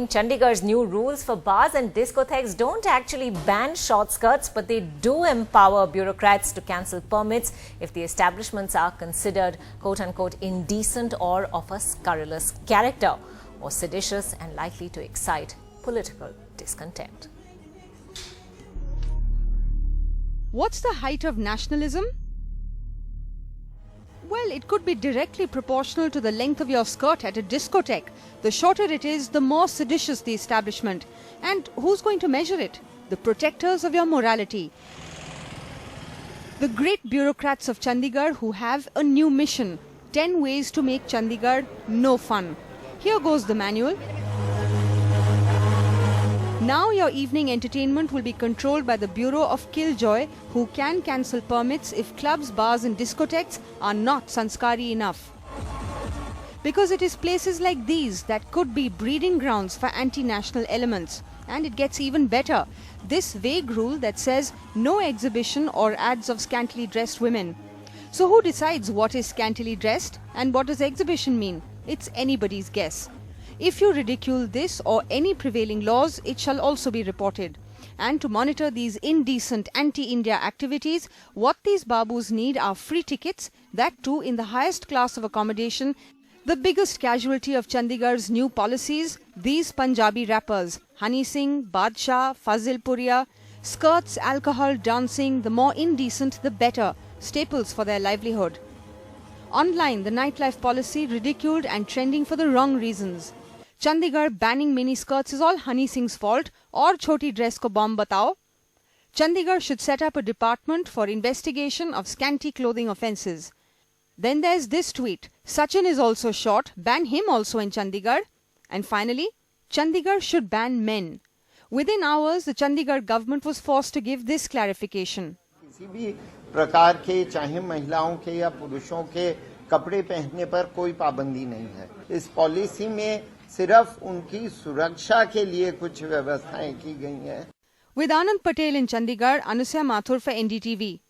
Chandigarh's new rules for bars and discotheques don't actually ban short skirts, but they do empower bureaucrats to cancel permits if the establishments are considered quote-unquote indecent or of a scurrilous character, or seditious and likely to excite political discontent. What's the height of nationalism? Well, it could be directly proportional to the length of your skirt at a discotheque. The shorter it is, the more seditious the establishment. And who's going to measure it? The protectors of your morality. The great bureaucrats of Chandigarh who have a new mission. 10 ways to make Chandigarh no fun. Here goes the manual. Now your evening entertainment will be controlled by the Bureau of Killjoy, who can cancel permits if clubs, bars and discotheques are not sanskari enough. Because it is places like these that could be breeding grounds for anti-national elements. And it gets even better. This vague rule that says no exhibition or ads of scantily dressed women. So who decides what is scantily dressed and what does exhibition mean? It's anybody's guess. If you ridicule this or any prevailing laws, it shall also be reported. And to monitor these indecent anti-India activities, what these babus need are free tickets, that too in the highest class of accommodation. The biggest casualty of Chandigarh's new policies, these Punjabi rappers, Honey Singh, Badshah, Fazil Puria, skirts, alcohol, dancing, the more indecent the better, staples for their livelihood. Online, the nightlife policy ridiculed and trending for the wrong reasons. Chandigarh banning mini skirts is all Honey Singh's fault, or choti dress ko bomb batao. Chandigarh should set up a department for investigation of scanty clothing offences. Then there's this tweet, Sachin is also short, ban him also in Chandigarh. And finally, Chandigarh should ban men. Within hours, the Chandigarh government was forced to give this clarification. किसी भी प्रकार के चाहे महिलाओं के या पुरुषों के कपड़े पहनने पर कोई पाबंदी नहीं है. इस पॉलिसी में सिर्फ उनकी सुरक्षा के लिए कुछ व्यवस्थाएं की गई हैं. With Anand Patel in Chandigarh, Anusya Mathur for NDTV.